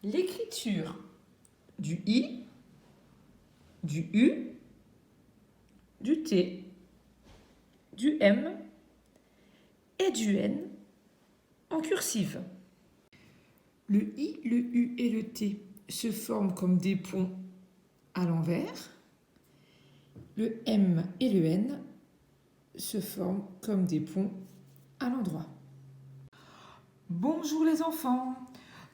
L'écriture du I, du U, du T, du M et du N en cursive. Le I, le U et le T se forment comme des ponts à l'envers. Le M et le N se forment comme des ponts à l'endroit. Bonjour les enfants!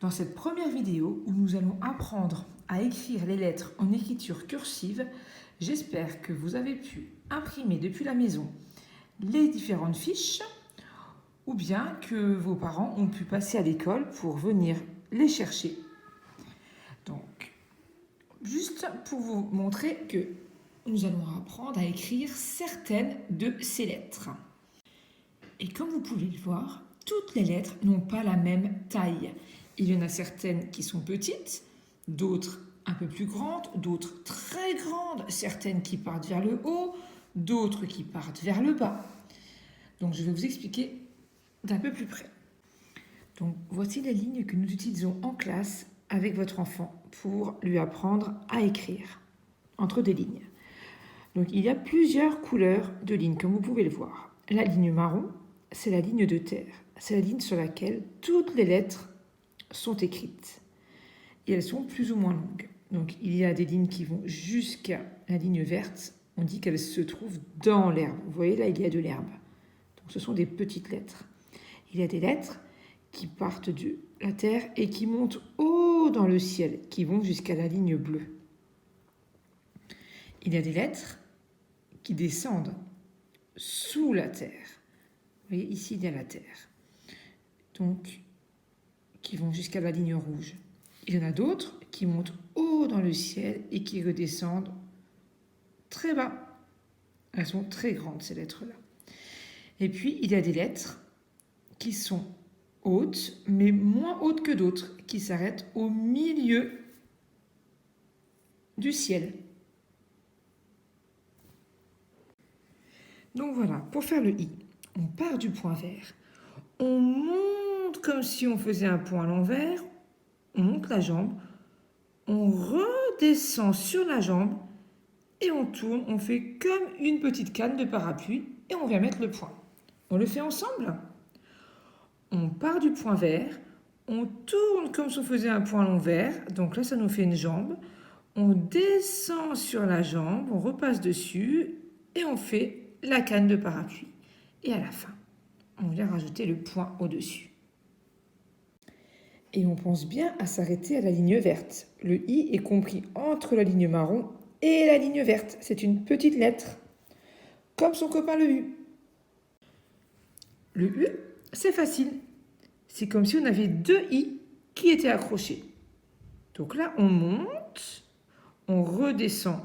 Dans cette première vidéo où nous allons apprendre à écrire les lettres en écriture cursive, j'espère que vous avez pu imprimer depuis la maison les différentes fiches ou bien que vos parents ont pu passer à l'école pour venir les chercher. Donc, juste pour vous montrer que nous allons apprendre à écrire certaines de ces lettres. Et comme vous pouvez le voir, toutes les lettres n'ont pas la même taille. Il y en a certaines qui sont petites, d'autres un peu plus grandes, d'autres très grandes, certaines qui partent vers le haut, d'autres qui partent vers le bas. Donc je vais vous expliquer d'un peu plus près. Donc voici les lignes que nous utilisons en classe avec votre enfant pour lui apprendre à écrire entre des lignes. Donc il y a plusieurs couleurs de lignes comme vous pouvez le voir. La ligne marron, c'est la ligne de terre. C'est la ligne sur laquelle toutes les lettres sont écrites. Et elles sont plus ou moins longues. Donc il y a des lignes qui vont jusqu'à la ligne verte. On dit qu'elles se trouvent dans l'herbe. Vous voyez là, il y a de l'herbe. Donc ce sont des petites lettres. Il y a des lettres qui partent de la terre et qui montent haut dans le ciel, qui vont jusqu'à la ligne bleue. Il y a des lettres qui descendent sous la terre. Vous voyez, ici, il y a la terre. Donc, qui vont jusqu'à la ligne rouge. Il y en a d'autres qui montent haut dans le ciel et qui redescendent très bas. Elles sont très grandes, ces lettres-là. Et puis, il y a des lettres qui sont hautes, mais moins hautes que d'autres, qui s'arrêtent au milieu du ciel. Donc voilà, pour faire le I, on part du point vert. On monte comme si on faisait un point à l'envers, on monte la jambe, on redescend sur la jambe et on tourne, on fait comme une petite canne de parapluie et on vient mettre le point. On le fait ensemble. On part du point vert, on tourne comme si on faisait un point à l'envers, donc là ça nous fait une jambe. On descend sur la jambe, on repasse dessus et on fait la canne de parapluie. Et à la fin, on vient rajouter le point au-dessus. Et on pense bien à s'arrêter à la ligne verte. Le I est compris entre la ligne marron et la ligne verte. C'est une petite lettre, comme son copain le U. Le U, c'est facile. C'est comme si on avait deux I qui étaient accrochés. Donc là, on monte, on redescend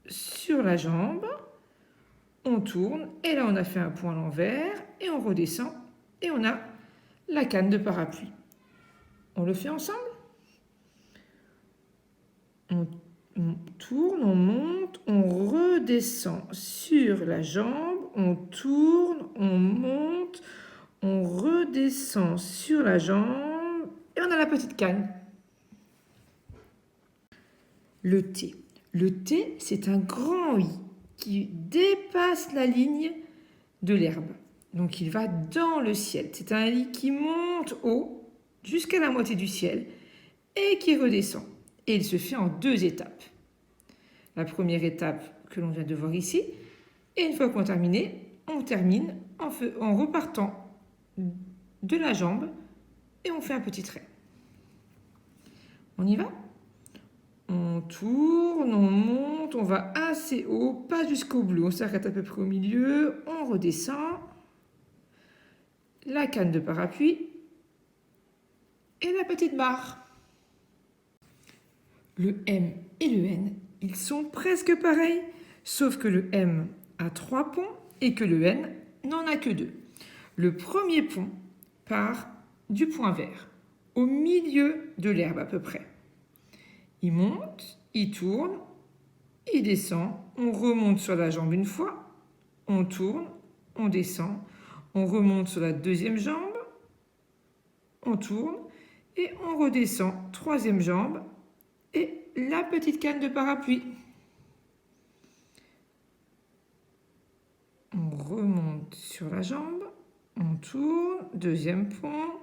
sur la jambe, on tourne, et là, on a fait un point à l'envers, et on redescend, et on a la canne de parapluie. On le fait ensemble? On tourne, on monte, on redescend sur la jambe, on tourne, on monte, on redescend sur la jambe et on a la petite canne. Le T. Le T, c'est un grand I qui dépasse la ligne de l'herbe. Donc il va dans le ciel. C'est un I qui monte haut jusqu'à la moitié du ciel et qui redescend. Et il se fait en deux étapes. La première étape que l'on vient de voir ici. Et une fois qu'on a terminé, on termine en repartant de la jambe et on fait un petit trait. On y va? On tourne, on monte, on va assez haut, pas jusqu'au bleu. On s'arrête à peu près au milieu, on redescend. La canne de parapluie et la petite barre. Le M et le N, ils sont presque pareils, sauf que le M a 3 ponts et que le N n'en a que 2. Le premier pont part du point vert, au milieu de l'herbe à peu près. Il monte, il tourne, il descend, on remonte sur la jambe une fois, on tourne, on descend, on remonte sur la deuxième jambe, on tourne, Et on redescend, troisième jambe et la petite canne de parapluie. On remonte sur la jambe, on tourne, deuxième pont,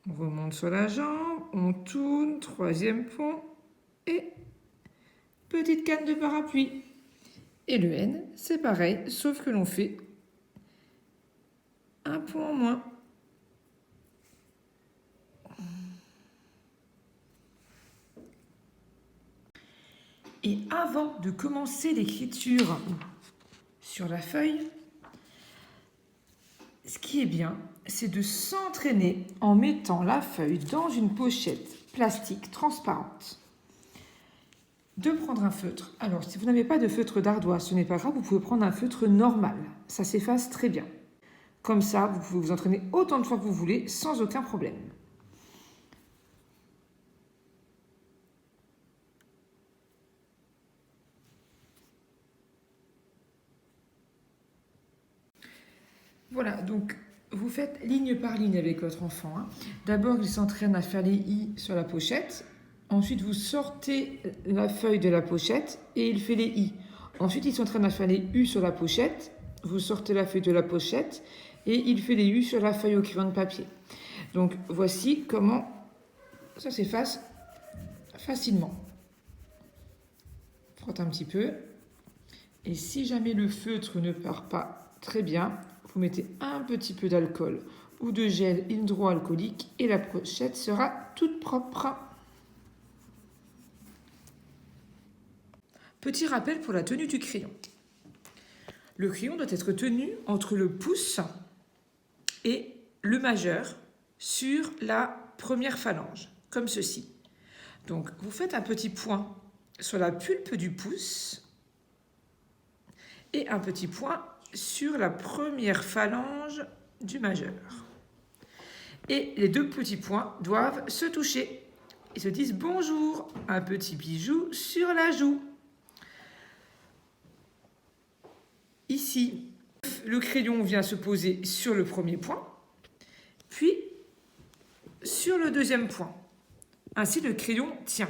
on remonte sur la jambe, on tourne, troisième pont et petite canne de parapluie. Et le N, c'est pareil, sauf que l'on fait un pont en moins. Et avant de commencer l'écriture sur la feuille, ce qui est bien, c'est de s'entraîner en mettant la feuille dans une pochette plastique transparente. De prendre un feutre. Alors, si vous n'avez pas de feutre d'ardoise, ce n'est pas grave, vous pouvez prendre un feutre normal. Ça s'efface très bien. Comme ça, vous pouvez vous entraîner autant de fois que vous voulez sans aucun problème. Voilà, donc vous faites ligne par ligne avec votre enfant. D'abord, il s'entraîne à faire les i sur la pochette. Ensuite, vous sortez la feuille de la pochette et il fait les i. Ensuite, il s'entraîne à faire les u sur la pochette. Vous sortez la feuille de la pochette et il fait les u sur la feuille au crayon de papier. Donc, voici comment ça s'efface facilement. Frotte un petit peu. Et si jamais le feutre ne part pas très bien, vous mettez un petit peu d'alcool ou de gel hydroalcoolique et la pochette sera toute propre. Petit rappel pour la tenue du crayon. Le crayon doit être tenu entre le pouce et le majeur sur la première phalange, comme ceci. Donc, vous faites un petit point sur la pulpe du pouce et un petit point sur la première phalange du majeur. Et les deux petits points doivent se toucher. Ils se disent bonjour, un petit bijou sur la joue. Ici, le crayon vient se poser sur le premier point, puis sur le deuxième point. Ainsi, le crayon tient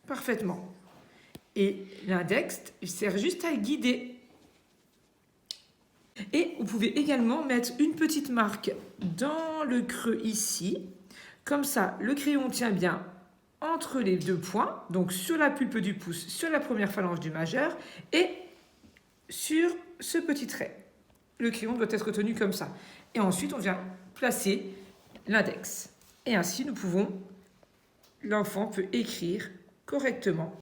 parfaitement. Et l'index sert juste à guider. Et vous pouvez également mettre une petite marque dans le creux ici. Comme ça, le crayon tient bien entre les deux points, donc sur la pulpe du pouce, sur la première phalange du majeur, et sur ce petit trait. Le crayon doit être tenu comme ça. Et ensuite, on vient placer l'index. Et ainsi, l'enfant peut écrire correctement